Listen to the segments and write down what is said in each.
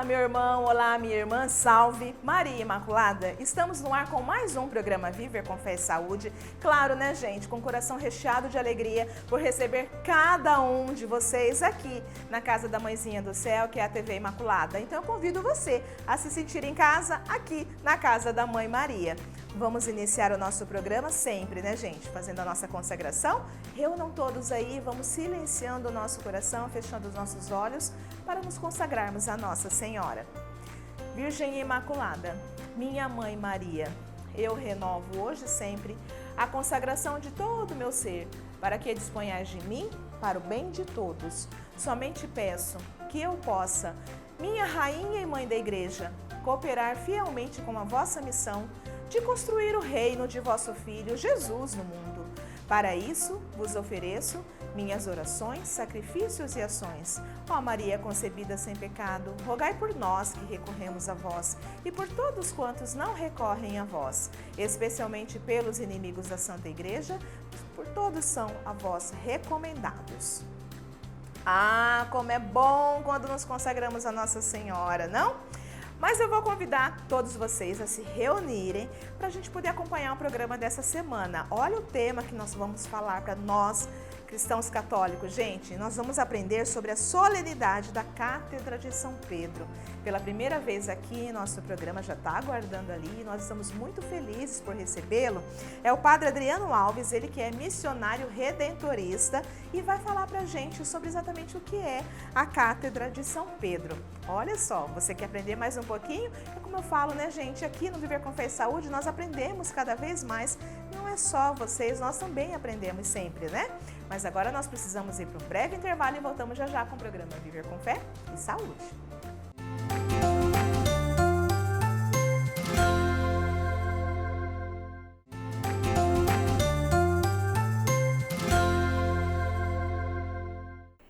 Olá, meu irmão, olá, minha irmã, salve Maria Imaculada. Estamos no ar com mais um programa Viver com Fé e Saúde. Claro, né, gente, com o coração recheado de alegria por receber cada um de vocês aqui na Casa da Mãezinha do Céu, que é a TV Imaculada. Então eu convido você a se sentir em casa aqui na Casa da Mãe Maria. Vamos iniciar o nosso programa sempre, né, gente? Fazendo a nossa consagração. Reúnam todos aí, vamos silenciando o nosso coração, fechando os nossos olhos para nos consagrarmos a Nossa Senhora. Virgem Imaculada, minha Mãe Maria, eu renovo hoje e sempre a consagração de todo o meu ser, para que disponhais de mim para o bem de todos. Somente peço que eu possa, minha Rainha e Mãe da Igreja, cooperar fielmente com a vossa missão de construir o reino de vosso Filho Jesus no mundo. Para isso, vos ofereço minhas orações, sacrifícios e ações. Ó Maria concebida sem pecado, rogai por nós que recorremos a vós e por todos quantos não recorrem a vós, especialmente pelos inimigos da Santa Igreja, por todos são a vós recomendados. Ah, como é bom quando nos consagramos a Nossa Senhora, não? Mas eu vou convidar todos vocês a se reunirem para a gente poder acompanhar o programa dessa semana. Olha o tema que nós vamos falar para nós, cristãos católicos. Gente, nós vamos aprender sobre a solenidade da Cátedra de São Pedro. Pela primeira vez aqui, nosso programa já está aguardando ali, nós estamos muito felizes por recebê-lo. É o Padre Adriano Alves, ele que é missionário redentorista e vai falar para a gente sobre exatamente o que é a Cátedra de São Pedro. Olha só, você quer aprender mais um pouquinho? É como eu falo, né, gente? Aqui no Viver com Fé e Saúde, nós aprendemos cada vez mais. Não é só vocês, nós também aprendemos sempre, né? Mas agora nós precisamos ir para um breve intervalo e voltamos já já com o programa Viver com Fé e Saúde.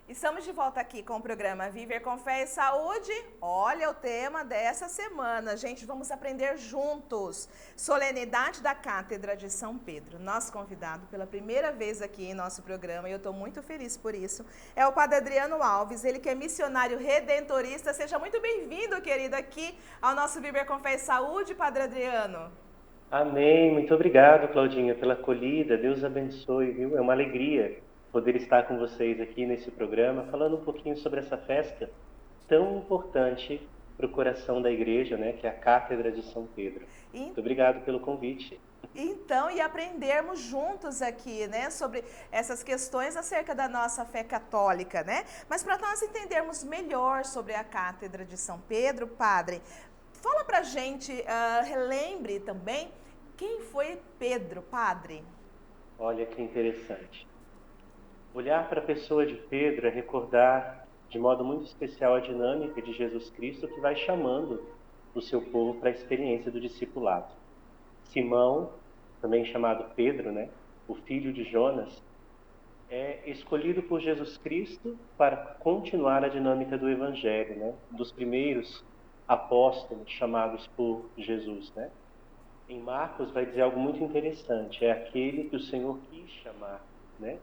Estamos de volta aqui com o programa Viver com Fé e Saúde. Olha o tema dessa semana. Gente, vamos aprender juntos. Solenidade da Cátedra de São Pedro. Nosso convidado pela primeira vez aqui em nosso programa, e eu estou muito feliz por isso, é o Padre Adriano Alves, ele que é missionário redentorista. Seja muito bem-vindo, querido, aqui ao nosso Viver com Fé e Saúde, Padre Adriano. Amém. Muito obrigado, Claudinha, pela acolhida. Deus abençoe, viu? É uma alegria poder estar com vocês aqui nesse programa, falando um pouquinho sobre essa festa tão importante para o coração da igreja, né, que é a Cátedra de São Pedro. Muito obrigado pelo convite. Então, e aprendermos juntos aqui, né, sobre essas questões acerca da nossa fé católica, né? Mas para nós entendermos melhor sobre a Cátedra de São Pedro, Padre, fala pra gente, relembre também quem foi Pedro, Padre. Olha que interessante. Olhar para a pessoa de Pedro é recordar de modo muito especial a dinâmica de Jesus Cristo que vai chamando o seu povo para a experiência do discipulado. Simão, também chamado Pedro, né, o filho de Jonas, é escolhido por Jesus Cristo para continuar a dinâmica do Evangelho, né, dos primeiros apóstolos chamados por Jesus, né? Em Marcos vai dizer algo muito interessante, é aquele que o Senhor quis chamar, né,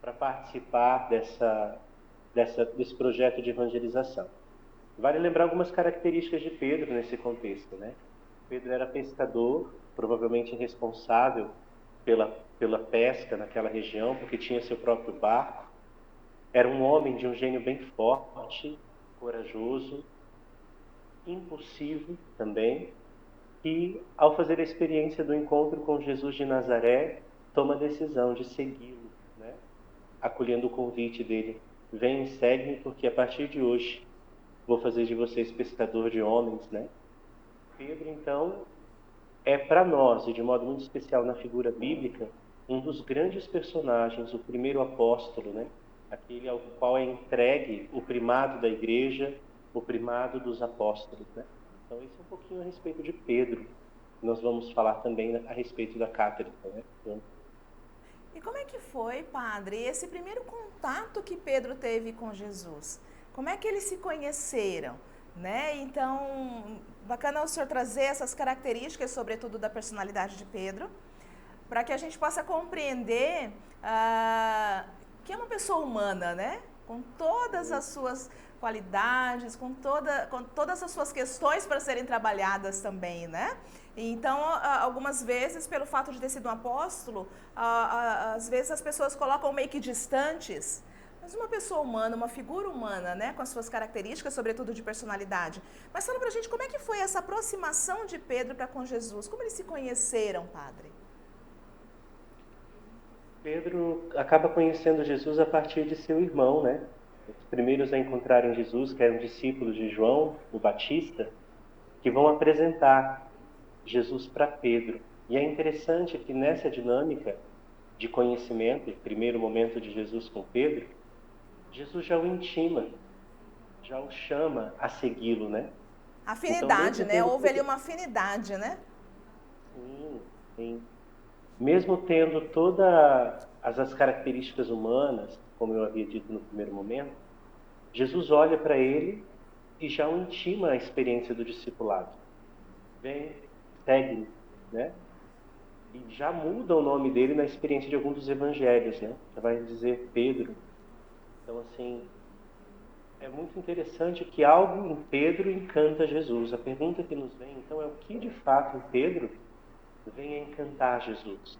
para participar desse projeto de evangelização. Vale lembrar algumas características de Pedro nesse contexto, né? Pedro era pescador, provavelmente responsável pela pesca naquela região, porque tinha seu próprio barco. Era um homem de um gênio bem forte, corajoso, impulsivo também, e ao fazer a experiência do encontro com Jesus de Nazaré, toma a decisão de segui-lo, né? Acolhendo o convite dele. Vem e segue-me, porque a partir de hoje vou fazer de vocês pescador de homens, né? Pedro, então, é para nós, e de modo muito especial na figura bíblica, um dos grandes personagens, o primeiro apóstolo, né? Aquele ao qual é entregue o primado da igreja, o primado dos apóstolos, né? Então, isso é um pouquinho a respeito de Pedro. Nós vamos falar também a respeito da cátedra, né? Então, e como é que foi, Padre, esse primeiro contato que Pedro teve com Jesus? Como é que eles se conheceram, né? Então, bacana o senhor trazer essas características, sobretudo da personalidade de Pedro, para que a gente possa compreender que é uma pessoa humana, né? com todas as suas qualidades, com todas as suas questões para serem trabalhadas também, né? Então, algumas vezes, pelo fato de ter sido um apóstolo, às vezes as pessoas colocam meio que distantes, mas uma pessoa humana, uma figura humana, né, com as suas características, sobretudo de personalidade. Mas fala pra gente como é que foi essa aproximação de Pedro para com Jesus, como eles se conheceram, padre? Pedro acaba conhecendo Jesus a partir de seu irmão, né? Os primeiros a encontrarem Jesus, que eram discípulos de João, o Batista, que vão apresentar Jesus para Pedro. E é interessante que nessa dinâmica de conhecimento, primeiro momento de Jesus com Pedro, Jesus já o intima, já o chama a segui-lo, né? Afinidade, Então, né? Houve ali uma afinidade, né? Sim, sim. Mesmo tendo todas as características humanas, como eu havia dito no primeiro momento, Jesus olha para ele e já o intima a experiência do discipulado. Vem, segue, né? E já muda o nome dele na experiência de algum dos evangelhos, né? Já vai dizer Pedro. Então, assim, é muito interessante que algo em Pedro encanta Jesus. A pergunta que nos vem, então, é o que de fato em Pedro vem a encantar Jesus?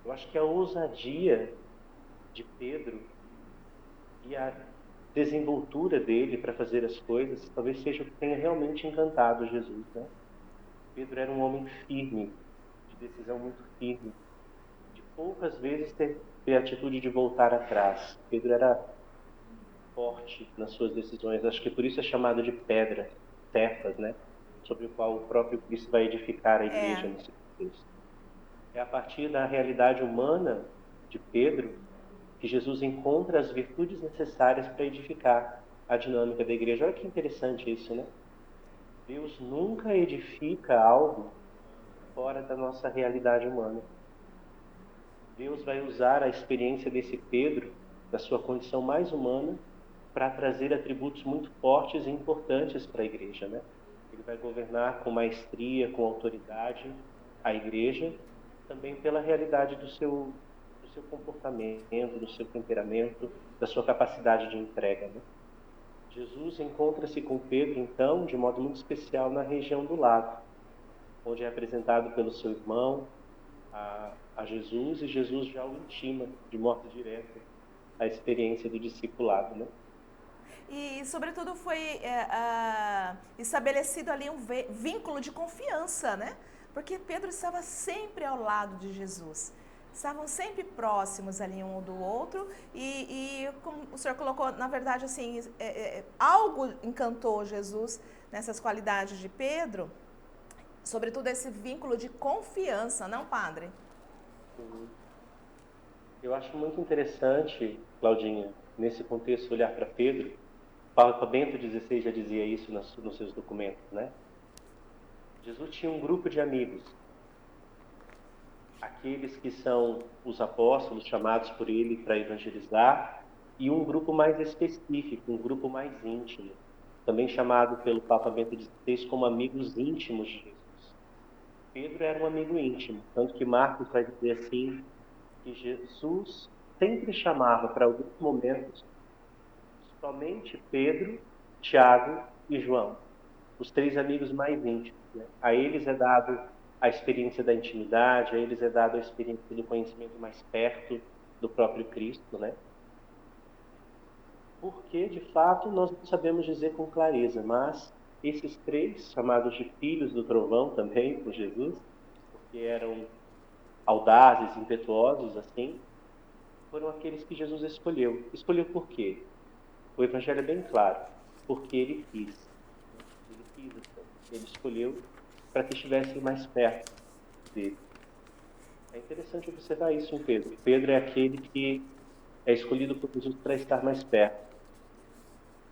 Eu acho que a ousadia de Pedro e a desenvoltura dele para fazer as coisas talvez seja o que tenha realmente encantado Jesus, né? Pedro era um homem firme, de decisão muito firme, de poucas vezes ter a atitude de voltar atrás. Pedro era forte nas suas decisões, acho que por isso é chamado de pedra, Cefas, né? Sobre o qual o próprio Cristo vai edificar a igreja nesse contexto. É a partir da realidade humana de Pedro que Jesus encontra as virtudes necessárias para edificar a dinâmica da igreja. Olha que interessante isso, né? Deus nunca edifica algo fora da nossa realidade humana. Deus vai usar a experiência desse Pedro, da sua condição mais humana, para trazer atributos muito fortes e importantes para a igreja, né? Ele vai governar com maestria, com autoridade a igreja, também pela realidade do seu comportamento, do seu temperamento, da sua capacidade de entrega, né? Jesus encontra-se com Pedro, então, de modo muito especial na região do lago, onde é apresentado pelo seu irmão a Jesus, e Jesus já o intima de modo direto a experiência do discipulado, né? E, sobretudo, foi estabelecido ali um vínculo de confiança, né? Porque Pedro estava sempre ao lado de Jesus. Estavam sempre próximos ali um do outro e como o senhor colocou, na verdade, assim, algo encantou Jesus nessas qualidades de Pedro, sobretudo esse vínculo de confiança, não, padre? Eu acho muito interessante, Claudinha, nesse contexto, olhar para Pedro. Papa Bento XVI já dizia isso nos seus documentos, né? Jesus tinha um grupo de amigos, aqueles que são os apóstolos chamados por ele para evangelizar, e um grupo mais específico, um grupo mais íntimo, também chamado pelo Papa Bento XVI como amigos íntimos de Jesus. Pedro era um amigo íntimo, tanto que Marcos vai dizer assim, que Jesus sempre chamava para alguns momentos somente Pedro, Tiago e João, os três amigos mais íntimos, né? A eles é dado a experiência da intimidade, a eles é dado a experiência do conhecimento mais perto do próprio Cristo, né? Porque, de fato, nós não sabemos dizer com clareza, mas esses três, chamados de filhos do trovão também, por Jesus, porque eram audazes, impetuosos, assim, foram aqueles que Jesus escolheu. Escolheu por quê? O Evangelho é bem claro, porque ele quis. Ele quis, então. Ele escolheu para que estivessem mais perto dele. É interessante observar isso em Pedro. Pedro é aquele que é escolhido por Jesus para estar mais perto.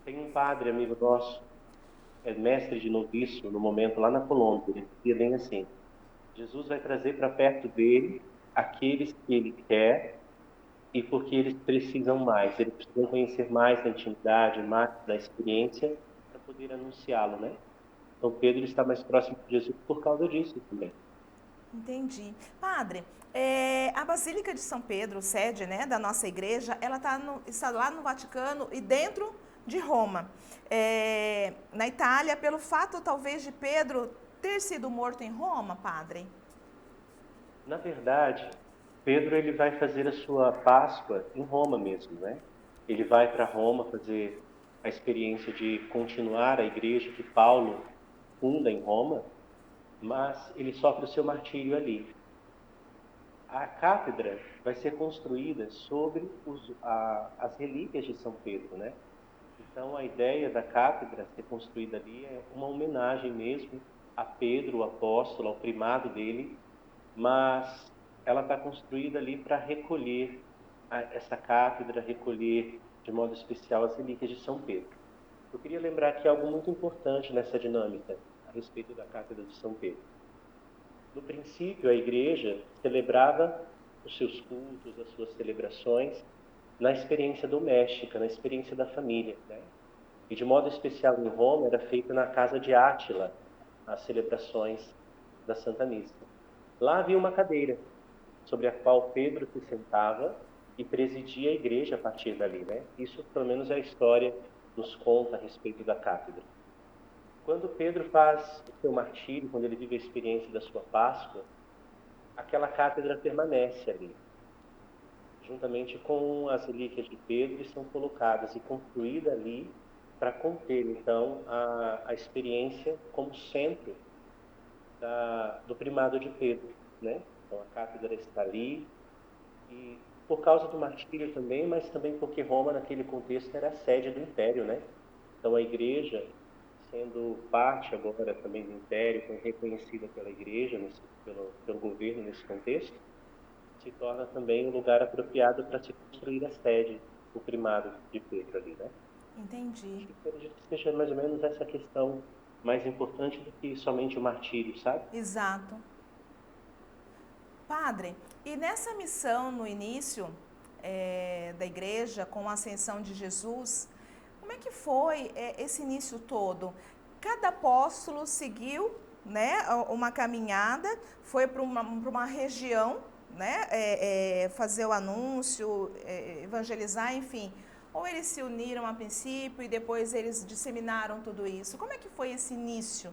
Tem um padre, amigo nosso, é mestre de noviço no momento lá na Colômbia. Ele dizia bem assim, Jesus vai trazer para perto dele aqueles que ele quer e porque eles precisam mais. Eles precisam conhecer mais da intimidade, mais da experiência para poder anunciá-lo, né? Então Pedro está mais próximo de Jesus por causa disso também. Entendi. Padre, A Basílica de São Pedro, sede, né, da nossa igreja, ela está lá no Vaticano e dentro de Roma. Na Itália, pelo fato talvez de Pedro ter sido morto em Roma, padre? Na verdade, Pedro ele vai fazer a sua Páscoa em Roma mesmo, né? Ele vai para Roma fazer a experiência de continuar a igreja que Paulo funda em Roma, mas ele sofre o seu martírio ali. A cátedra vai ser construída sobre as relíquias de São Pedro, né? Então a ideia da cátedra ser construída ali é uma homenagem mesmo a Pedro, o apóstolo, ao primado dele, mas ela está construída ali para recolher essa cátedra, recolher de modo especial as relíquias de São Pedro. Eu queria lembrar aqui algo muito importante nessa dinâmica a respeito da cátedra de São Pedro. No princípio, a igreja celebrava os seus cultos, as suas celebrações na experiência doméstica, na experiência da família, né? E de modo especial em Roma era feita na casa de Átila as celebrações da Santa Missa. Lá havia uma cadeira sobre a qual Pedro se sentava e presidia a igreja a partir dali, né? Isso, pelo menos, é a história nos conta a respeito da cátedra. Quando Pedro faz o seu martírio, quando ele vive a experiência da sua Páscoa, aquela cátedra permanece ali, juntamente com as relíquias de Pedro, e são colocadas e construídas ali para conter, então, a experiência como centro do primado de Pedro, né? Então, a cátedra está ali, e por causa do martírio também, mas também porque Roma, naquele contexto, era a sede do Império, né? Então, a igreja, sendo parte agora também do Império, reconhecida pela igreja, pelo governo nesse contexto, se torna também um lugar apropriado para se construir a sede, o primado de Pedro ali, né? Entendi. Eu acredito que seja mais ou menos essa questão mais importante do que somente o martírio, sabe? Exato. Padre, e nessa missão no início da igreja, com a ascensão de Jesus, como é que foi esse início todo? Cada apóstolo seguiu, né, uma caminhada, foi para uma região, né, fazer o anúncio, evangelizar, enfim. Ou eles se uniram a princípio e depois eles disseminaram tudo isso? Como é que foi esse início?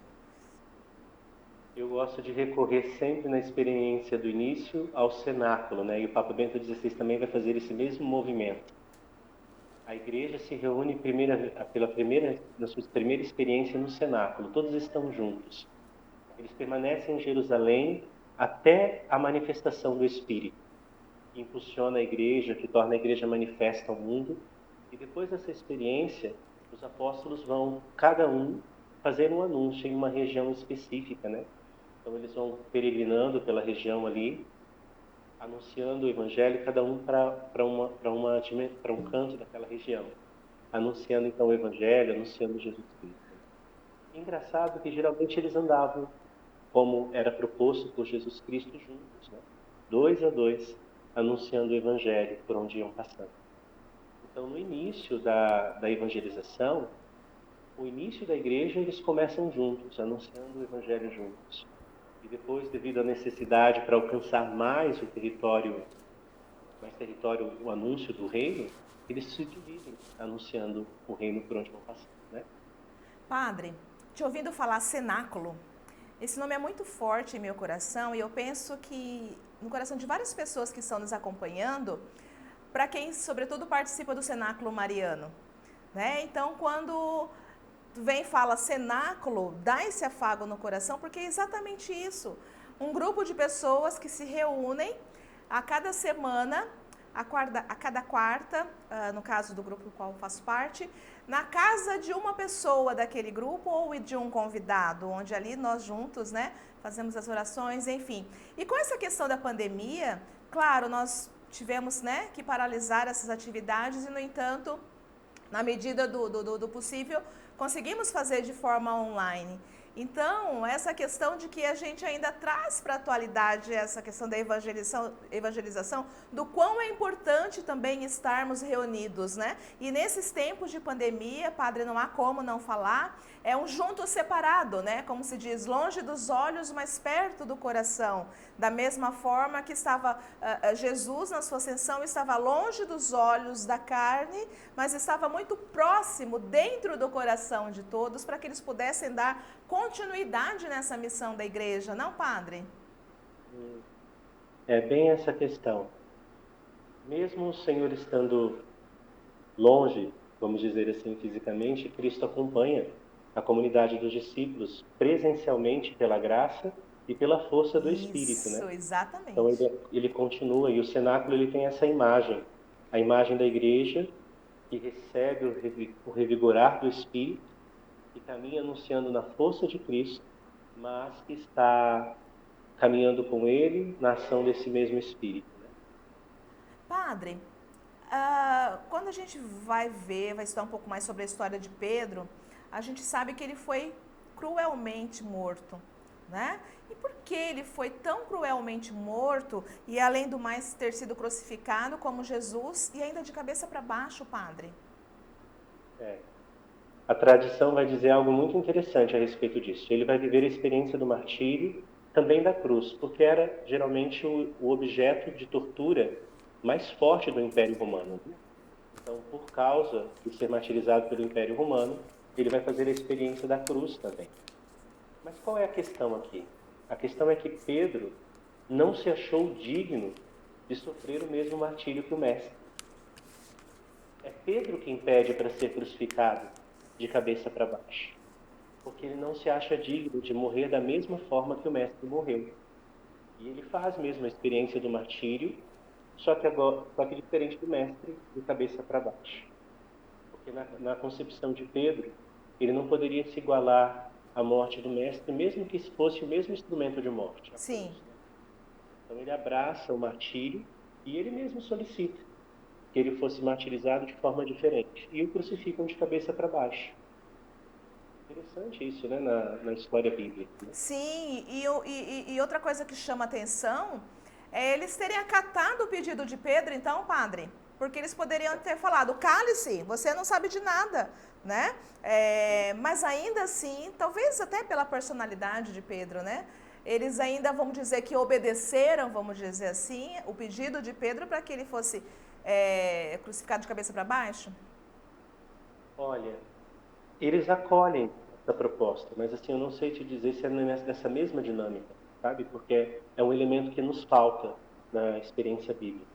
Eu gosto de recorrer sempre na experiência do início ao cenáculo, né? E o Papa Bento XVI também vai fazer esse mesmo movimento. A igreja se reúne na sua primeira experiência no cenáculo, todos estão juntos. Eles permanecem em Jerusalém até a manifestação do Espírito, que impulsiona a igreja, que torna a igreja manifesta ao mundo. E depois dessa experiência, os apóstolos vão, cada um, fazer um anúncio em uma região específica, né? Então eles vão peregrinando pela região ali, anunciando o Evangelho, cada um para um canto daquela região, anunciando então o Evangelho, anunciando Jesus Cristo. Engraçado que geralmente eles andavam, como era proposto por Jesus Cristo, juntos, né? 2 a 2, anunciando o Evangelho por onde iam passando. Então, no início da evangelização, o início da igreja, eles começam juntos, anunciando o Evangelho juntos. E depois, devido à necessidade para alcançar mais território, o anúncio do reino, eles se dividem, anunciando o reino por onde vão passando, né? Padre, te ouvindo falar cenáculo, esse nome é muito forte em meu coração e eu penso que no coração de várias pessoas que estão nos acompanhando, para quem, sobretudo, participa do cenáculo mariano, né? Então, quando vem e fala cenáculo, dá esse afago no coração, porque é exatamente isso. Um grupo de pessoas que se reúnem a cada semana, a cada quarta, no caso do grupo do qual eu faço parte, na casa de uma pessoa daquele grupo ou de um convidado, onde ali nós juntos, né, fazemos as orações, enfim. E com essa questão da pandemia, claro, nós tivemos, né, que paralisar essas atividades e, no entanto, na medida do possível, conseguimos fazer de forma online. Então, essa questão de que a gente ainda traz para a atualidade essa questão da evangelização, do quão é importante também estarmos reunidos, né? E nesses tempos de pandemia, padre, não há como não falar, é um junto separado, né? Como se diz, longe dos olhos, mas perto do coração. Da mesma forma que estava Jesus na sua ascensão, estava longe dos olhos da carne, mas estava muito próximo, dentro do coração de todos, para que eles pudessem dar continuidade nessa missão da igreja, não, padre? É bem essa questão. Mesmo o Senhor estando longe, vamos dizer assim, fisicamente, Cristo acompanha a comunidade dos discípulos presencialmente pela graça e pela força do Espírito, né? Isso, exatamente. Então ele continua, e o cenáculo ele tem essa imagem, a imagem da igreja que recebe o revigorar do Espírito, que caminha anunciando na força de Cristo, mas que está caminhando com ele na ação desse mesmo Espírito, né? Padre, quando a gente vai estudar um pouco mais sobre a história de Pedro, a gente sabe que ele foi cruelmente morto, né? E por que ele foi tão cruelmente morto e, além do mais, ter sido crucificado como Jesus e ainda de cabeça para baixo, padre? A tradição vai dizer algo muito interessante a respeito disso. Ele vai viver a experiência do martírio, também da cruz, porque era geralmente o objeto de tortura mais forte do Império Romano. Então, por causa de ser martirizado pelo Império Romano, ele vai fazer a experiência da cruz também. Mas qual é a questão aqui? A questão é que Pedro não se achou digno de sofrer o mesmo martírio que o Mestre. É Pedro quem pede para ser crucificado de cabeça para baixo, porque ele não se acha digno de morrer da mesma forma que o Mestre morreu. E ele faz mesmo a experiência do martírio, só que diferente do Mestre, de cabeça para baixo. Porque na concepção de Pedro, ele não poderia se igualar à morte do Mestre, mesmo que fosse o mesmo instrumento de morte. Sim. Então ele abraça o martírio e ele mesmo solicita que ele fosse martirizado de forma diferente. E o crucificam de cabeça para baixo. Interessante isso, né, na história bíblica. Né? Sim, e outra coisa que chama atenção é eles terem acatado o pedido de Pedro, então, padre, porque eles poderiam ter falado, cale-se, você não sabe de nada, né? Mas ainda assim, talvez até pela personalidade de Pedro, né? Eles ainda, vamos dizer, que obedeceram, vamos dizer assim, o pedido de Pedro para que ele fosse crucificado de cabeça para baixo? Olha, eles acolhem essa proposta, mas assim, eu não sei te dizer se é nessa mesma dinâmica, sabe? Porque é um elemento que nos falta na experiência bíblica.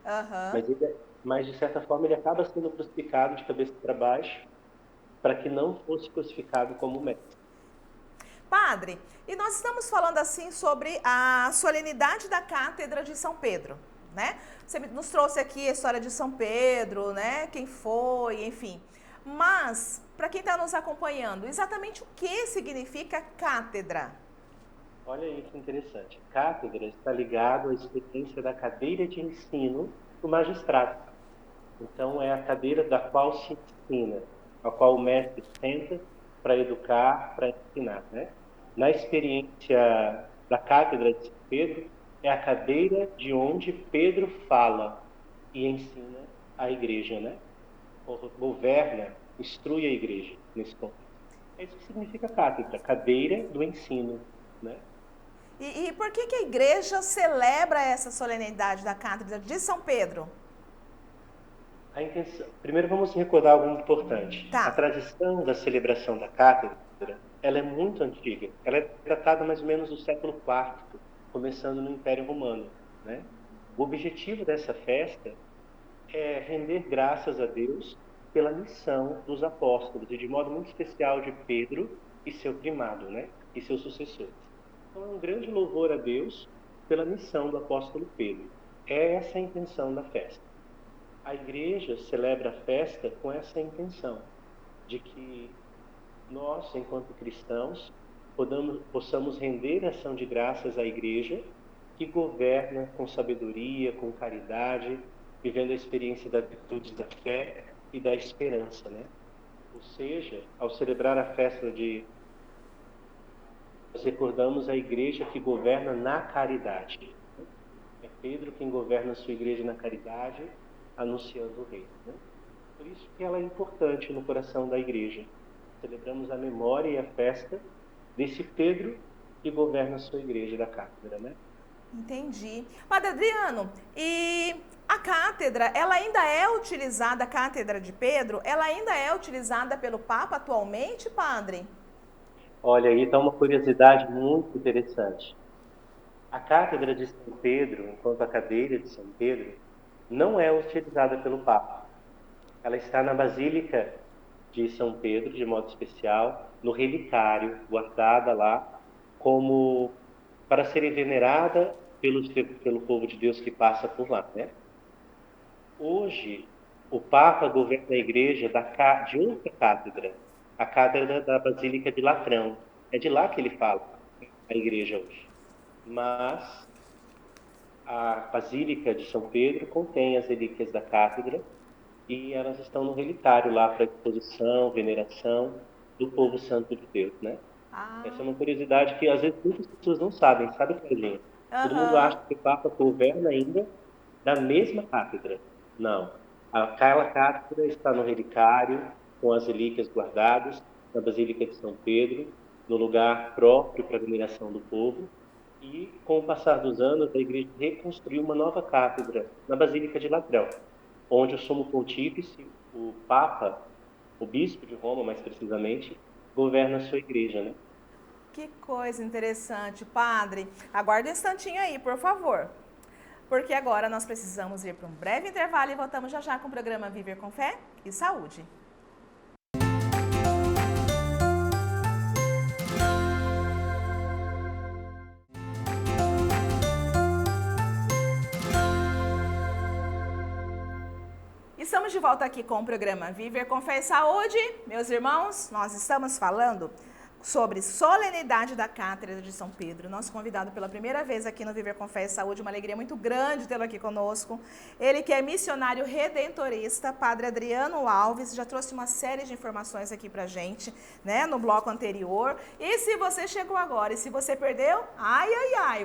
Mas de certa forma, ele acaba sendo crucificado de cabeça para baixo para que não fosse crucificado como mestre. Padre, e nós estamos falando assim sobre a solenidade da Cátedra de São Pedro, né? Você nos trouxe aqui a história de São Pedro, né? Quem foi, enfim. Mas, para quem está nos acompanhando, exatamente o que significa cátedra? Olha aí que interessante. Cátedra está ligado à experiência da cadeira de ensino do magistrado. Então, é a cadeira da qual se ensina, a qual o mestre senta para educar, para ensinar, né? Na experiência da Cátedra de São Pedro, é a cadeira de onde Pedro fala e ensina a igreja, né? Governa, instrui a igreja nesse ponto. É isso que significa cátedra, cadeira do ensino, né? E por que a igreja celebra essa solenidade da Cátedra de São Pedro? A intenção... Primeiro vamos recordar algo importante. Tá. A tradição da celebração da cátedra, ela é muito antiga. Ela é datada mais ou menos do século IV, começando no Império Romano, né? O objetivo dessa festa é render graças a Deus pela missão dos apóstolos, e de modo muito especial de Pedro e seu primado, né? E seus sucessores. Então é um grande louvor a Deus pela missão do apóstolo Pedro. É essa a intenção da festa. A igreja celebra a festa com essa intenção, de que nós, enquanto cristãos, possamos render ação de graças à igreja, que governa com sabedoria, com caridade, vivendo a experiência das virtudes da fé e da esperança, né? Ou seja, ao celebrar a festa nós recordamos a igreja que governa na caridade. É Pedro quem governa a sua igreja na caridade, anunciando o reino. Por isso que ela é importante no coração da igreja. Celebramos a memória e a festa desse Pedro que governa a sua igreja da cátedra, né? Entendi. Padre Adriano, e a cátedra, ela ainda é utilizada, a cátedra de Pedro, ela ainda é utilizada pelo Papa atualmente, padre? Olha, aí está uma curiosidade muito interessante. A cátedra de São Pedro, enquanto a cadeira de São Pedro, não é utilizada pelo Papa. Ela está na Basílica de São Pedro, de modo especial, no relicário, guardada lá, como para ser venerada pelo povo de Deus que passa por lá, né? Hoje, o Papa governa a igreja de outra cátedra, a cátedra da Basílica de Latrão. É de lá que ele fala, a igreja hoje. Mas a Basílica de São Pedro contém as relíquias da cátedra e elas estão no relicário lá para exposição, veneração do povo santo de Deus, né? Essa é uma curiosidade que às vezes muitas pessoas não sabem, sabe, Carlinhos? Todo mundo acha que o Papa governa ainda da mesma cátedra. Não. Aquela cátedra está no relicário, com as relíquias guardadas, na Basílica de São Pedro, no lugar próprio para a veneração do povo. E, com o passar dos anos, a igreja reconstruiu uma nova cátedra na Basílica de Latrão, onde o Sumo Pontífice, o Papa, o Bispo de Roma, mais precisamente, governa a sua igreja, né? Que coisa interessante, padre. Aguarde um instantinho aí, por favor. Porque agora nós precisamos ir para um breve intervalo e voltamos já já com o programa Viver com Fé e Saúde. Estamos de volta aqui com o programa Viver com Fé e Saúde. Meus irmãos, nós estamos falando sobre solenidade da Cátedra de São Pedro. Nosso convidado pela primeira vez aqui no Viver com Fé e Saúde, uma alegria muito grande tê-lo aqui conosco. Ele que é missionário redentorista, Padre Adriano Alves, já trouxe uma série de informações aqui pra gente, né, no bloco anterior. E se você chegou agora e se você perdeu,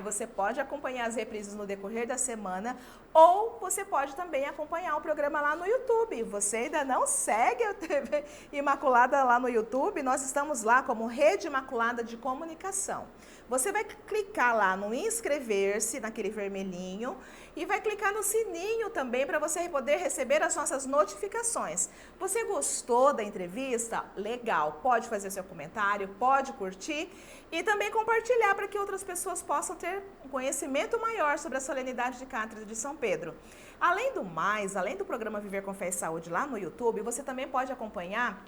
você pode acompanhar as reprises no decorrer da semana ou você pode também acompanhar o programa lá no YouTube. Você ainda não segue a TV Imaculada lá no YouTube? Nós estamos lá como Rede Imaculada de Comunicação. Você vai clicar lá no inscrever-se, naquele vermelhinho, e vai clicar no sininho também para você poder receber as nossas notificações. Você gostou da entrevista? Legal, pode fazer seu comentário, pode curtir e também compartilhar para que outras pessoas possam ter um conhecimento maior sobre a solenidade de Cátedra de São Pedro. Além do mais, além do programa Viver com Fé e Saúde lá no YouTube, você também pode acompanhar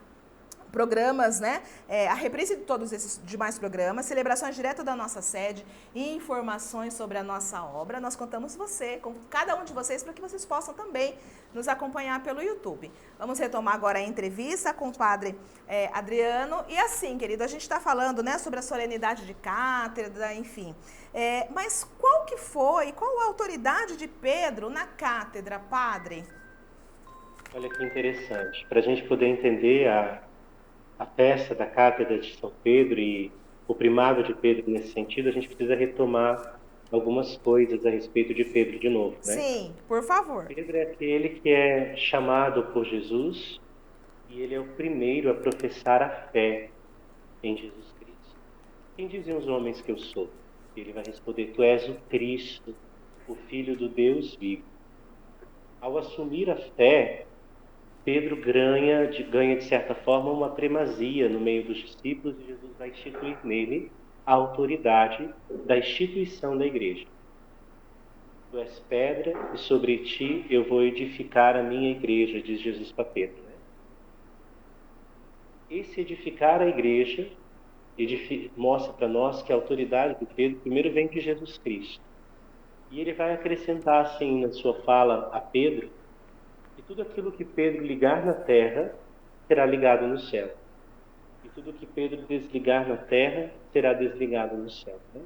programas, né? A reprise de todos esses demais programas, celebrações direto da nossa sede e informações sobre a nossa obra. Nós contamos com cada um de vocês para que vocês possam também nos acompanhar pelo YouTube. Vamos retomar agora a entrevista com o Padre Adriano. E assim, querido, a gente está falando, né, sobre a solenidade de cátedra, enfim. Mas qual a autoridade de Pedro na cátedra, Padre? Olha que interessante. Para a gente poder entender a festa da Cátedra de São Pedro e o primado de Pedro nesse sentido, a gente precisa retomar algumas coisas a respeito de Pedro de novo, né? Sim, por favor. Pedro é aquele que é chamado por Jesus e ele é o primeiro a professar a fé em Jesus Cristo. Quem dizem os homens que eu sou? Ele vai responder: Tu és o Cristo, o Filho do Deus vivo. Ao assumir a fé, Pedro ganha, de certa forma, uma primazia no meio dos discípulos e Jesus vai instituir nele a autoridade da instituição da igreja. Tu és pedra e sobre ti eu vou edificar a minha igreja, diz Jesus para Pedro. Né? Esse edificar a igreja mostra para nós que a autoridade de Pedro primeiro vem de Jesus Cristo. E ele vai acrescentar assim na sua fala a Pedro: e tudo aquilo que Pedro ligar na terra será ligado no céu. E tudo que Pedro desligar na terra será desligado no céu. Né?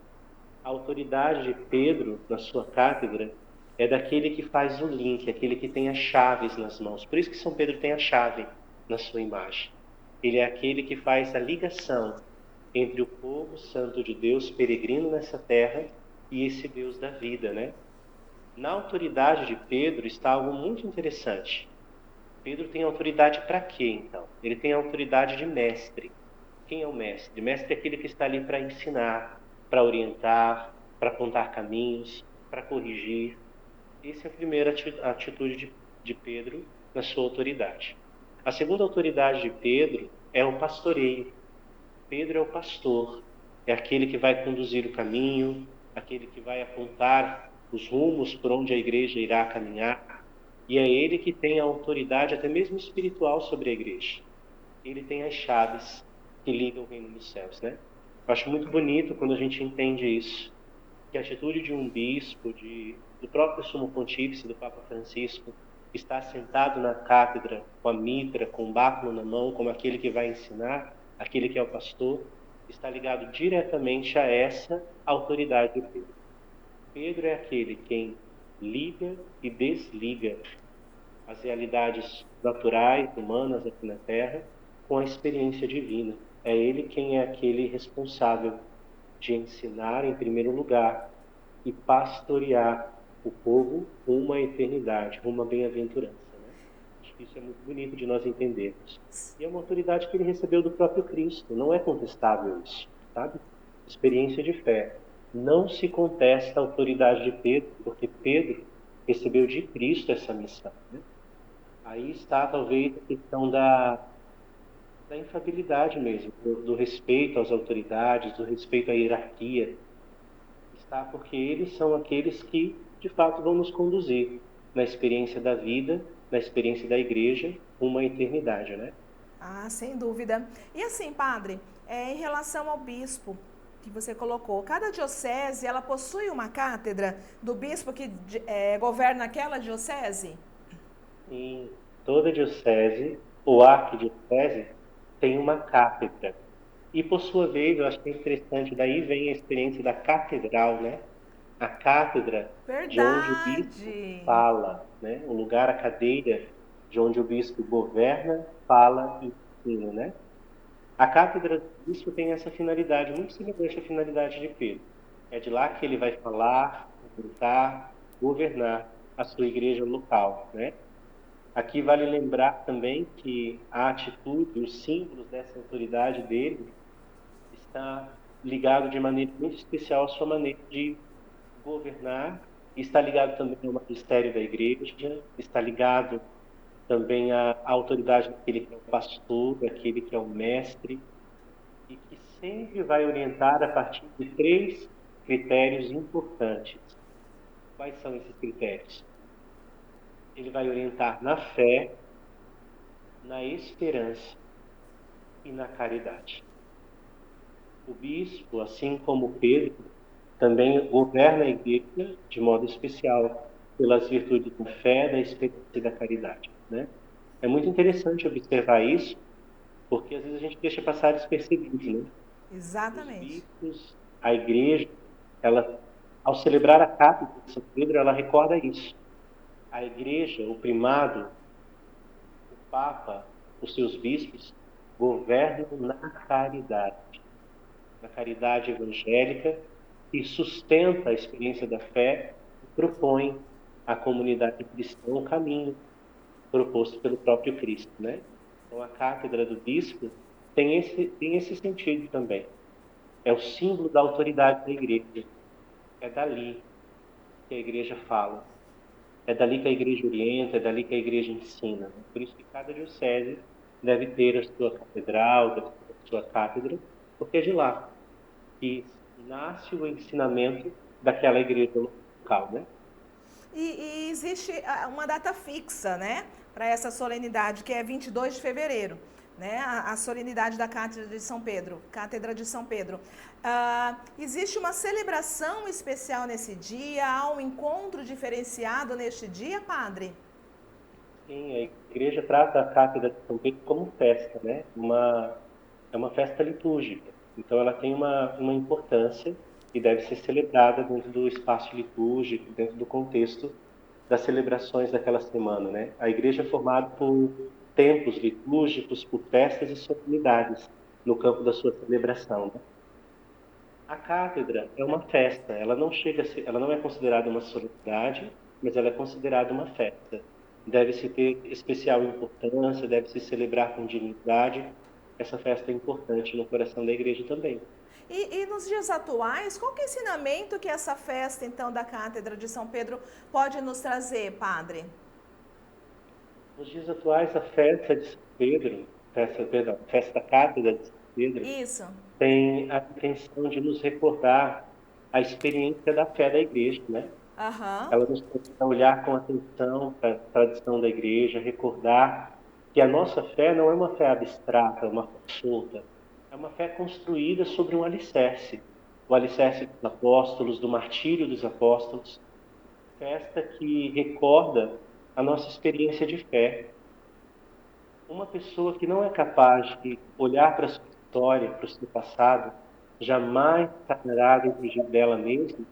A autoridade de Pedro na sua cátedra é daquele que faz o link, aquele que tem as chaves nas mãos. Por isso que São Pedro tem a chave na sua imagem. Ele é aquele que faz a ligação entre o povo santo de Deus peregrino nessa terra e esse Deus da vida, né? Na autoridade de Pedro está algo muito interessante. Pedro tem autoridade para quê, então? Ele tem autoridade de mestre. Quem é o mestre? Mestre é aquele que está ali para ensinar, para orientar, para apontar caminhos, para corrigir. Essa é a primeira atitude de Pedro na sua autoridade. A segunda autoridade de Pedro é o pastoreio. Pedro é o pastor, é aquele que vai conduzir o caminho, aquele que vai apontar os rumos por onde a igreja irá caminhar, e é ele que tem a autoridade até mesmo espiritual sobre a igreja. Ele tem as chaves que ligam o reino dos céus, né? Eu acho muito bonito quando a gente entende isso, que a atitude de um bispo, do próprio sumo pontífice, do Papa Francisco, está sentado na cátedra com a mitra, com o báculo na mão, como aquele que vai ensinar, aquele que é o pastor, está ligado diretamente a essa autoridade de Pedro. Pedro é aquele quem liga e desliga as realidades naturais, humanas aqui na Terra, com a experiência divina. É ele quem é aquele responsável de ensinar em primeiro lugar e pastorear o povo rumo à eternidade, rumo à bem-aventurança, né? Acho que isso é muito bonito de nós entendermos. E é uma autoridade que ele recebeu do próprio Cristo, não é contestável isso, sabe? Experiência de fé. Não se contesta a autoridade de Pedro, porque Pedro recebeu de Cristo essa missão, né? Aí está talvez a questão da infabilidade mesmo, do respeito às autoridades, do respeito à hierarquia. Está porque eles são aqueles que, de fato, vão nos conduzir na experiência da vida, na experiência da igreja, uma eternidade, né? Ah, sem dúvida. E assim, padre, em relação ao bispo que você colocou, cada diocese ela possui uma cátedra do bispo que governa aquela diocese? Em toda diocese, ou arquidiocese, tem uma cátedra. E, por sua vez, eu acho que é interessante, daí vem a experiência da catedral, né? A cátedra de onde o bispo Verdade. fala, né? O lugar, a cadeira de onde o bispo governa, fala e ensina, né? A cátedra do bispo tem essa finalidade, muito semelhante à finalidade de Pedro. É de lá que ele vai falar, orientar, governar a sua igreja local, né? Aqui vale lembrar também que a atitude, os símbolos dessa autoridade dele está ligado de maneira muito especial à sua maneira de governar, e está ligado também ao magistério da igreja, está ligado também à autoridade daquele que é o pastor, daquele que é o mestre, e que sempre vai orientar a partir de três critérios importantes. Quais são esses critérios? Ele vai orientar na fé, na esperança e na caridade. O bispo, assim como Pedro, também governa a igreja de modo especial pelas virtudes da fé, da esperança e da caridade, né? É muito interessante observar isso, porque às vezes a gente deixa passar despercebido, né? Os Exatamente. bispos, a igreja, ela, ao celebrar a cátedra de São Pedro, ela recorda isso. A igreja, o primado, o papa, os seus bispos, governam na caridade evangélica, que sustenta a experiência da fé e propõe à comunidade cristã o caminho proposto pelo próprio Cristo, né? Então a cátedra do bispo tem esse sentido também. É o símbolo da autoridade da igreja. É dali que a igreja fala. É dali que a igreja orienta, é dali que a igreja ensina, né? Por isso que cada diocese deve ter a sua catedral, deve ter a sua cátedra, porque é de lá que nasce o ensinamento daquela igreja local, né? E existe uma data fixa, né, para essa solenidade, que é 22 de fevereiro, né, a solenidade da Cátedra de São Pedro, Cátedra de São Pedro. Existe uma celebração especial nesse dia, há um encontro diferenciado neste dia, padre? Sim, a igreja trata a cátedra de São Pedro como festa, né? É uma festa litúrgica. Então ela tem uma importância e deve ser celebrada dentro do espaço litúrgico, dentro do contexto das celebrações daquela semana, né? A igreja é formada por templos litúrgicos, por festas e solenidades. no campo da sua celebração, né? A cátedra é uma festa, ela não chega a ser, ela não é considerada uma solenidade, mas ela é considerada uma festa. Deve-se ter especial importância, deve-se celebrar com dignidade. Essa festa é importante no coração da igreja também. E nos dias atuais, qual que é o ensinamento que essa festa, então, da Cátedra de São Pedro pode nos trazer, padre? Nos dias atuais, a festa de São Pedro, a festa da Cátedra de São Pedro, Isso. tem a intenção de nos recordar a experiência da fé da igreja, né? Aham. Ela nos convida a olhar com atenção para a tradição da igreja, recordar que a nossa fé não é uma fé abstrata, uma fé solta, é uma fé construída sobre um alicerce, o alicerce dos apóstolos, do martírio dos apóstolos, festa que recorda a nossa experiência de fé. Uma pessoa que não é capaz de olhar para a sua história, para o seu passado, jamais saberá dentro dela mesma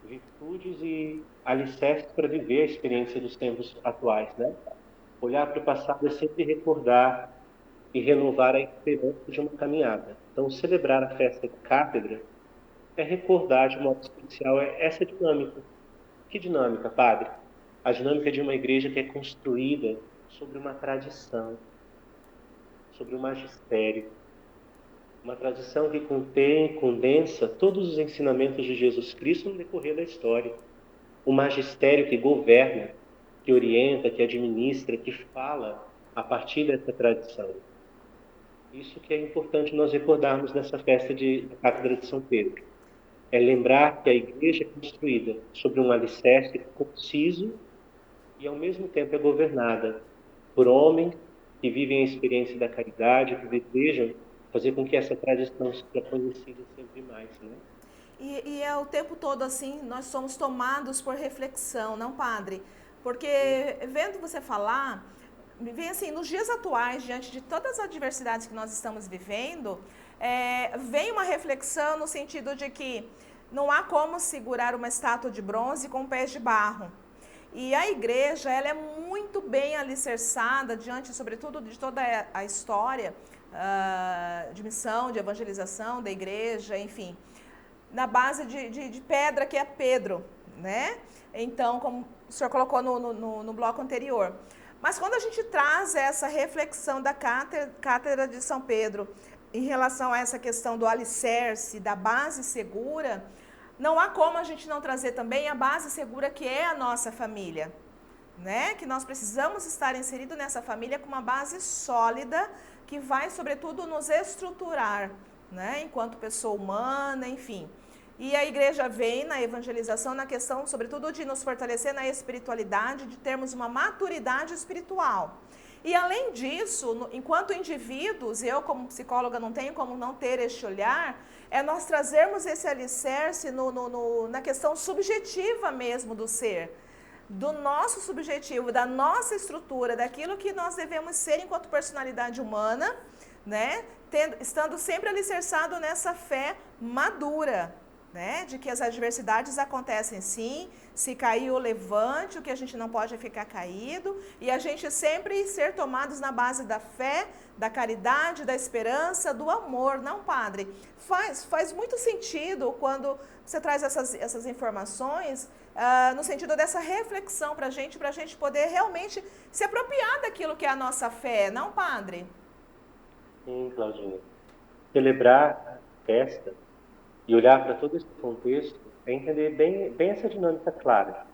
virtudes e alicerces para viver a experiência dos tempos atuais, né? Olhar para o passado é sempre recordar e renovar a esperança de uma caminhada. Então, celebrar a festa da cátedra é recordar de modo especial essa dinâmica. Que dinâmica, padre? A dinâmica de uma igreja que é construída sobre uma tradição, sobre o magistério, uma tradição que contém, condensa todos os ensinamentos de Jesus Cristo no decorrer da história. Um magistério que governa, que orienta, que administra, que fala a partir dessa tradição. Isso que é importante nós recordarmos nessa festa da Cátedra de São Pedro. É lembrar que a igreja é construída sobre um alicerce conciso e, ao mesmo tempo, é governada por homens que vivem a experiência da caridade, que desejam fazer com que essa tradição seja conhecida sempre mais, né? E é o tempo todo assim, nós somos tomados por reflexão, não, padre? Porque vendo você falar, me vem assim, nos dias atuais, diante de todas as adversidades que nós estamos vivendo, vem uma reflexão no sentido de que não há como segurar uma estátua de bronze com pés de barro. E a igreja, ela é muito bem alicerçada diante, sobretudo, de toda a história de missão, de evangelização da igreja, enfim, na base de pedra que é Pedro, né? Então, como o senhor colocou no bloco anterior. Mas quando a gente traz essa reflexão da cátedra de São Pedro em relação a essa questão do alicerce, da base segura, não há como a gente não trazer também a base segura que é a nossa família, né? Que nós precisamos estar inseridos nessa família com uma base sólida que vai, sobretudo, nos estruturar, né? Enquanto pessoa humana, enfim. E a igreja vem na evangelização na questão, sobretudo, de nos fortalecer na espiritualidade, de termos uma maturidade espiritual. E além disso, enquanto indivíduos, eu como psicóloga não tenho como não ter este olhar, é nós trazermos esse alicerce na questão subjetiva mesmo do ser, do nosso subjetivo, da nossa estrutura, daquilo que nós devemos ser enquanto personalidade humana, né? Estando sempre alicerçado nessa fé madura, né? De que as adversidades acontecem sim, se cair o levante, o que a gente não pode é ficar caído, e a gente sempre ser tomados na base da fé, da caridade, da esperança, do amor, não, padre? Faz muito sentido quando você traz essas informações, no sentido dessa reflexão para a gente poder realmente se apropriar daquilo que é a nossa fé, não, padre? Sim, Claudinha. Celebrar a festa e olhar para todo esse contexto é entender bem essa dinâmica clara.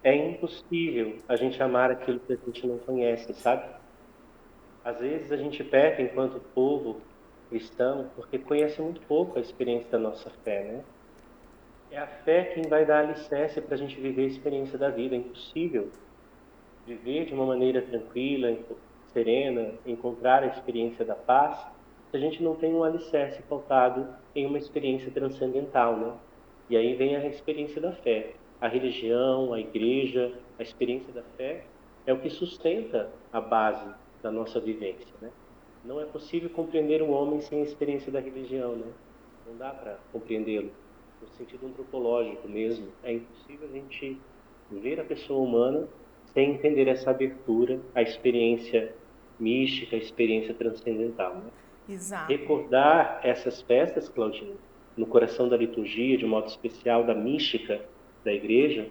É impossível a gente amar aquilo que a gente não conhece, sabe? Às vezes a gente peca enquanto povo cristão porque conhece muito pouco a experiência da nossa fé, né? É a fé quem vai dar alicerce para a gente viver a experiência da vida. É impossível viver de uma maneira tranquila, serena, encontrar a experiência da paz, se a gente não tem um alicerce pautado em uma experiência transcendental, né? E aí vem a experiência da fé. A religião, a igreja, a experiência da fé é o que sustenta a base da nossa vivência, né? Não é possível compreender um homem sem a experiência da religião, né? Não dá para compreendê-lo no sentido antropológico mesmo. É impossível a gente ver a pessoa humana sem entender essa abertura à experiência mística, à experiência transcendental, né? Exato. Recordar essas festas, Claudinha, no coração da liturgia, de modo especial da mística da igreja,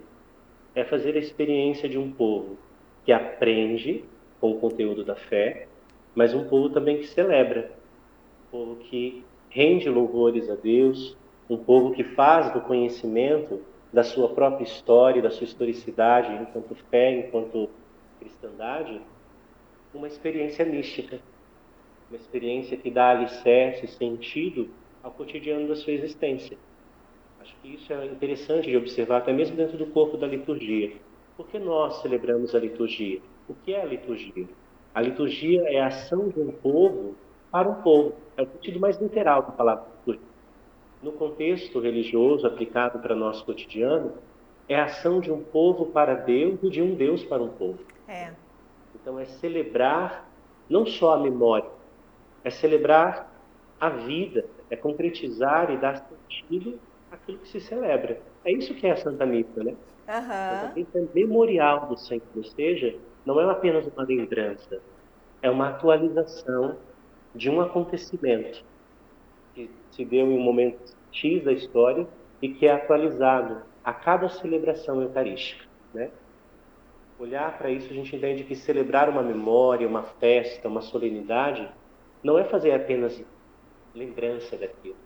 é fazer a experiência de um povo que aprende com o conteúdo da fé, mas um povo também que celebra, um povo que rende louvores a Deus, um povo que faz do conhecimento da sua própria história, da sua historicidade, enquanto fé, enquanto cristandade, uma experiência mística, uma experiência que dá alicerce, sentido ao cotidiano da sua existência. Acho que isso é interessante de observar, até mesmo dentro do corpo da liturgia. Por que nós celebramos a liturgia? O que é a liturgia? A liturgia é a ação de um povo para um povo. É o sentido mais literal da palavra liturgia. No contexto religioso aplicado para nosso cotidiano, é a ação de um povo para Deus e de um Deus para um povo. É. Então é celebrar não só a memória, é celebrar a vida, é concretizar e dar sentido àquilo que se celebra. É isso que é a Santa Missa, né? Santa Aham. Missa é memorial do Senhor, ou seja, não é apenas uma lembrança, é uma atualização de um acontecimento que se deu em um momento X da história e que é atualizado a cada celebração eucarística, né? Olhar para isso, a gente entende que celebrar uma memória, uma festa, uma solenidade, não é fazer apenas lembrança daquilo,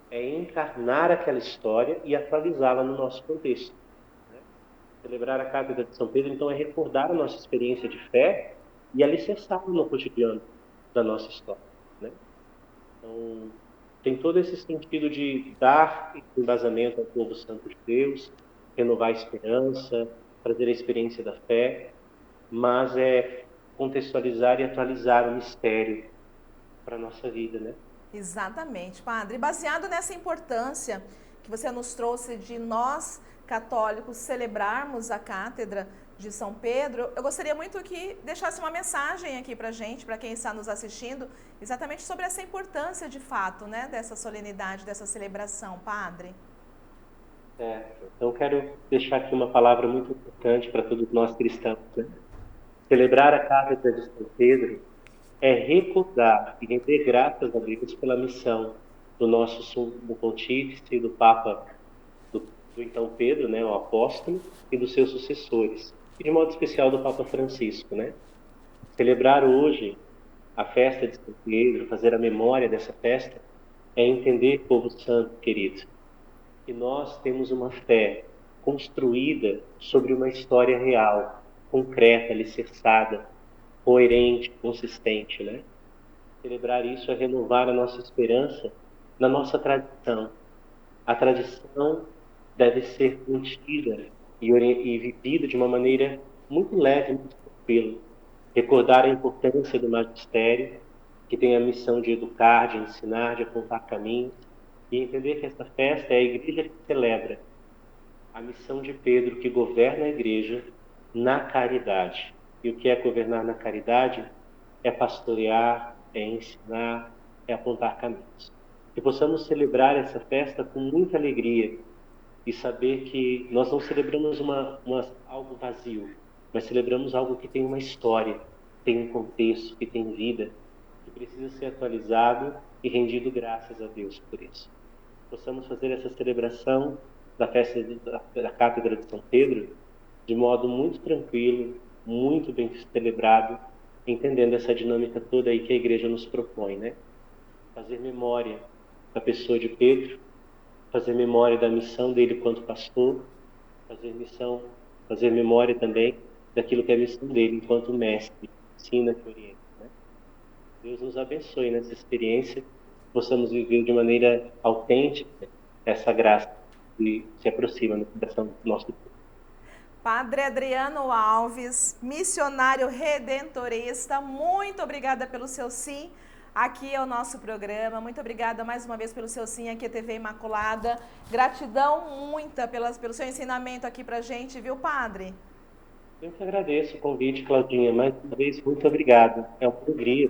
é encarnar aquela história e atualizá-la no nosso contexto, né? Celebrar a Cátedra de São Pedro, então, é recordar a nossa experiência de fé e alicerçá-la no cotidiano da nossa história, né? Então, tem todo esse sentido de dar embasamento ao povo santo de Deus, renovar a esperança, trazer a experiência da fé, mas é contextualizar e atualizar o mistério para a nossa vida, né? Exatamente, padre. E baseado nessa importância que você nos trouxe de nós, católicos, celebrarmos a Cátedra de São Pedro, eu gostaria muito que deixasse uma mensagem aqui para gente, para quem está nos assistindo, exatamente sobre essa importância de fato, né, dessa solenidade, dessa celebração, padre. Então, quero deixar aqui uma palavra muito importante para todos nós cristãos, né? Celebrar a Cátedra de São Pedro é recordar e render graças a Deus pela missão do nosso sumo pontífice, do Papa, do então Pedro, né, o apóstolo, e dos seus sucessores, e de modo especial do Papa Francisco, né? Celebrar hoje a festa de São Pedro, fazer a memória dessa festa, é entender, povo santo querido, que nós temos uma fé construída sobre uma história real, concreta, alicerçada, coerente, consistente, né? Celebrar isso é renovar a nossa esperança na nossa tradição. A tradição deve ser mantida e vivida de uma maneira muito leve, muito tranquila. Recordar a importância do magistério, que tem a missão de educar, de ensinar, de apontar caminhos, e entender que esta festa é a igreja que celebra a missão de Pedro, que governa a igreja na caridade. E o que é governar na caridade? É pastorear, é ensinar, é apontar caminhos. Que possamos celebrar essa festa com muita alegria e saber que nós não celebramos algo vazio, mas celebramos algo que tem uma história, que tem um contexto, que tem vida, que precisa ser atualizado e rendido graças a Deus por isso. Possamos fazer essa celebração da festa da Cátedra de São Pedro de modo muito tranquilo, muito bem celebrado, entendendo essa dinâmica toda aí que a igreja nos propõe, né? Fazer memória da pessoa de Pedro, fazer memória da missão dele quanto pastor, fazer memória também daquilo que é a missão dele enquanto mestre, ensina, que orienta, né? Deus nos abençoe nessa experiência, possamos viver de maneira autêntica essa graça que se aproxima no coração do nosso povo. Padre Adriano Alves, missionário redentorista, muito obrigada pelo seu sim aqui ao nosso programa. Muito obrigada mais uma vez pelo seu sim aqui à TV Imaculada. Gratidão muita pelo seu ensinamento aqui pra gente, viu, padre? Eu que agradeço o convite, Claudinha. Mais uma vez, muito obrigado. É uma alegria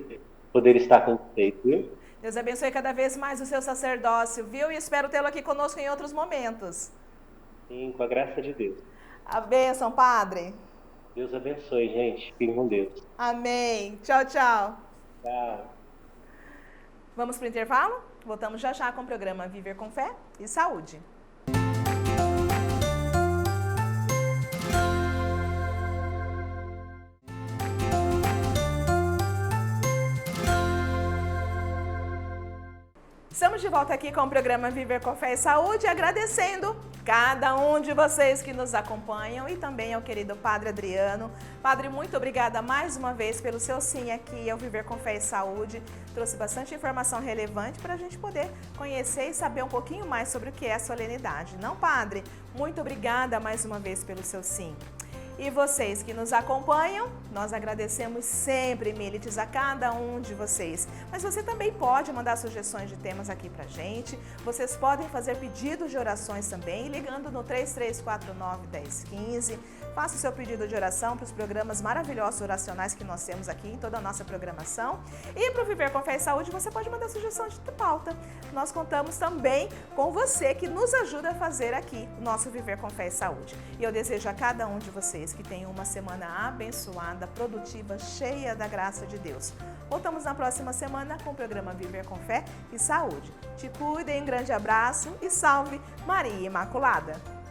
poder estar com vocês, viu? Deus abençoe cada vez mais o seu sacerdócio, viu? E espero tê-lo aqui conosco em outros momentos. Sim, com a graça de Deus. A bênção, padre. Deus abençoe, gente. Fiquem com Deus. Amém. Tchau, tchau. Tchau. Vamos para o intervalo? Voltamos já já com o programa Viver com Fé e Saúde. Estamos de volta aqui com o programa Viver com Fé e Saúde, agradecendo cada um de vocês que nos acompanham e também ao querido Padre Adriano. Padre, muito obrigada mais uma vez pelo seu sim aqui ao Viver com Fé e Saúde. Trouxe bastante informação relevante para a gente poder conhecer e saber um pouquinho mais sobre o que é a solenidade. Não, Padre? Muito obrigada mais uma vez pelo seu sim. E vocês que nos acompanham, nós agradecemos sempre, Milites, a cada um de vocês. Mas você também pode mandar sugestões de temas aqui pra gente. Vocês podem fazer pedidos de orações também, ligando no 3349-1015. Faça o seu pedido de oração para os programas maravilhosos oracionais que nós temos aqui em toda a nossa programação. E para o Viver com Fé e Saúde, você pode mandar sugestão de pauta. Nós contamos também com você que nos ajuda a fazer aqui o nosso Viver com Fé e Saúde. E eu desejo a cada um de vocês que tenham uma semana abençoada, produtiva, cheia da graça de Deus. Voltamos na próxima semana com o programa Viver com Fé e Saúde. Te cuidem, um grande abraço e salve Maria Imaculada!